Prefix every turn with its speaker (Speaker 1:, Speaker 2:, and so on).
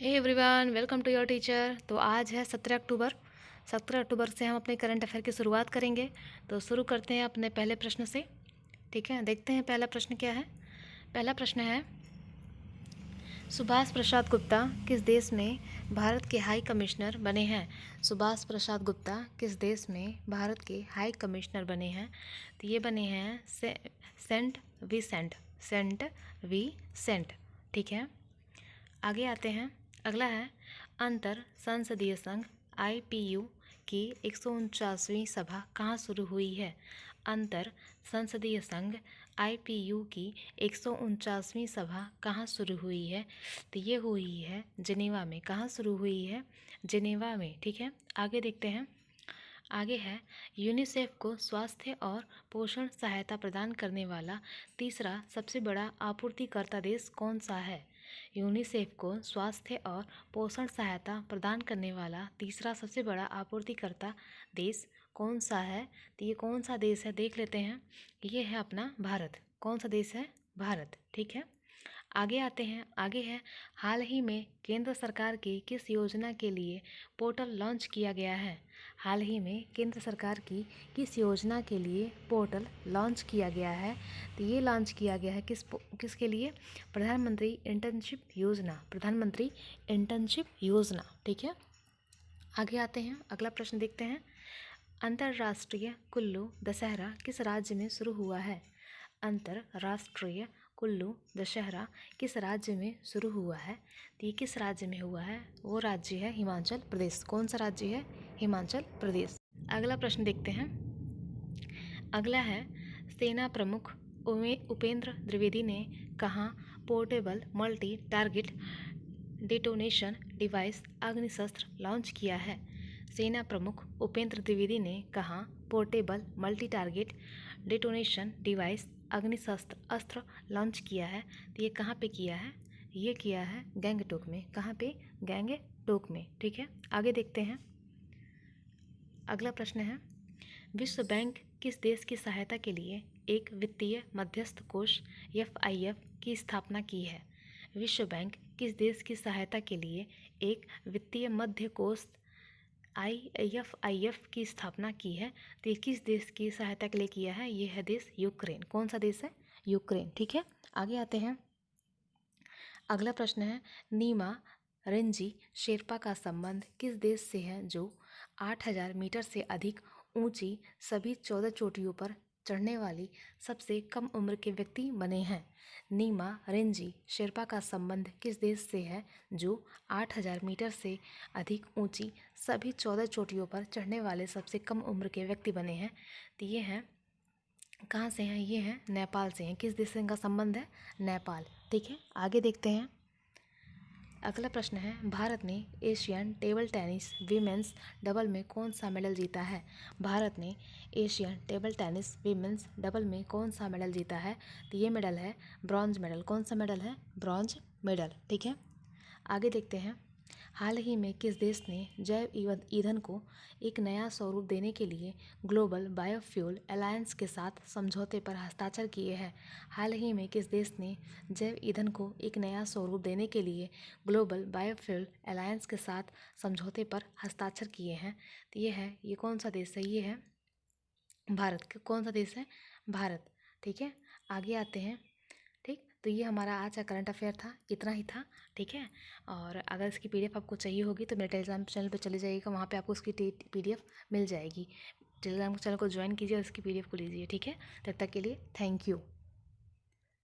Speaker 1: Hey everyone, welcome to your teacher. तो आज है 17 अक्टूबर। 17 अक्टूबर से हम अपने करंट अफेयर की शुरुआत करेंगे। तो शुरू करते हैं अपने पहले प्रश्न से। ठीक है, देखते हैं पहला प्रश्न क्या है। पहला प्रश्न है, सुभाष प्रसाद गुप्ता किस देश में भारत के हाई कमिश्नर बने हैं। सुभाष प्रसाद गुप्ता किस देश में भारत के हाई कमिश्नर बने हैं। तो ये बने हैं सेंट विसेंट। ठीक है, आगे आते हैं। अगला है, अंतर संसदीय संघ IPU की 149वीं सभा कहाँ शुरू हुई है। अंतर संसदीय संघ IPU की 149वीं सभा कहाँ शुरू हुई है। तो ये हुई है जिनेवा में। कहाँ शुरू हुई है? जिनेवा में। ठीक है, आगे देखते हैं। आगे है, यूनिसेफ को स्वास्थ्य और पोषण सहायता प्रदान करने वाला तीसरा सबसे बड़ा आपूर्तिकर्ता देश कौन सा है। यूनिसेफ को स्वास्थ्य और पोषण सहायता प्रदान करने वाला तीसरा सबसे बड़ा आपूर्तिकर्ता देश कौन सा है। तो ये कौन सा देश है देख लेते हैं। ये है अपना भारत। कौन सा देश है? भारत। ठीक है, आगे आते हैं। आगे है, हाल ही में केंद्र सरकार की किस योजना के लिए पोर्टल लॉन्च किया गया है। हाल ही में केंद्र सरकार की किस योजना के लिए पोर्टल लॉन्च किया गया है। तो ये लॉन्च किया गया है किसके लिए? प्रधानमंत्री इंटर्नशिप योजना। प्रधानमंत्री इंटर्नशिप योजना। ठीक है, आगे आते हैं। अगला प्रश्न देखते हैं। अंतर्राष्ट्रीय कुल्लू दशहरा किस राज्य में शुरू हुआ है। अंतर्राष्ट्रीय कुल्लू दशहरा किस राज्य में शुरू हुआ है। तो ये किस राज्य में हुआ है? वो राज्य है हिमाचल प्रदेश। कौन सा राज्य है? हिमाचल प्रदेश। अगला प्रश्न देखते हैं। अगला है, सेना प्रमुख उपेंद्र द्विवेदी ने कहाँ portable multi target detonation device Agnishastra launch किया है। सेना प्रमुख उपेंद्र द्विवेदी ने कहाँ portable multi target detonation device Agnishastra अस्त्र लॉन्च किया है। तो ये कहाँ पे किया है? ये किया है गैंगटोक में। कहाँ पे? गैंगटोक में। ठीक है, आगे देखते हैं। अगला प्रश्न है, विश्व बैंक किस देश की सहायता के लिए एक वित्तीय मध्यस्थ कोष FIF की स्थापना की है। विश्व बैंक किस देश की सहायता के लिए एक वित्तीय मध्य कोष IFIF की स्थापना की है। तो ये किस देश की सहायता के लिए किया है? ये है देश यूक्रेन। कौन सा देश है? यूक्रेन। ठीक है, आगे आते हैं। अगला प्रश्न है, नीमा रेंजी शेरपा का संबंध किस देश से है जो 8000 मीटर से अधिक ऊंची सभी 14 चोटियों पर चढ़ने वाली सबसे कम उम्र के व्यक्ति बने हैं। नीमा रेंजी शेरपा का संबंध किस देश से है जो 8000 मीटर से अधिक ऊंची सभी 14 चोटियों पर चढ़ने वाले सबसे कम उम्र के व्यक्ति बने हैं। तो ये हैं, कहाँ से हैं? ये हैं नेपाल से हैं। किस देश से इनका संबंध है? नेपाल। ठीक है, आगे देखते हैं। अगला प्रश्न है, भारत ने Asian table tennis women's double में कौन सा मेडल जीता है। भारत ने Asian table tennis women's double में कौन सा मेडल जीता है। तो ये मेडल है ब्रॉन्ज मेडल। कौन सा मेडल है? Bronze medal. ठीक है, आगे देखते हैं। हाल ही में किस देश ने जैव ईंधन को एक नया स्वरूप देने के लिए ग्लोबल बायोफ्यूल अलायंस के साथ समझौते पर हस्ताक्षर किए हैं। हाल ही में किस देश ने जैव ईंधन को एक नया स्वरूप देने के लिए ग्लोबल बायोफ्यूल अलायंस के साथ समझौते पर हस्ताक्षर किए हैं। तो ये कौन सा देश है? ये है भारत। कौन सा देश है? भारत। ठीक है, आगे आते हैं। ठीक, तो ये हमारा आज का करंट अफेयर था, इतना ही था। ठीक है, और अगर इसकी PDF आपको चाहिए होगी तो मेरे टेलीग्राम चैनल पर चले जाइएगा, वहाँ पे आपको उसकी PDF मिल जाएगी। टेलीग्राम चैनल को ज्वाइन कीजिए और इसकी PDF को लीजिए। ठीक है, तब तक के लिए थैंक यू।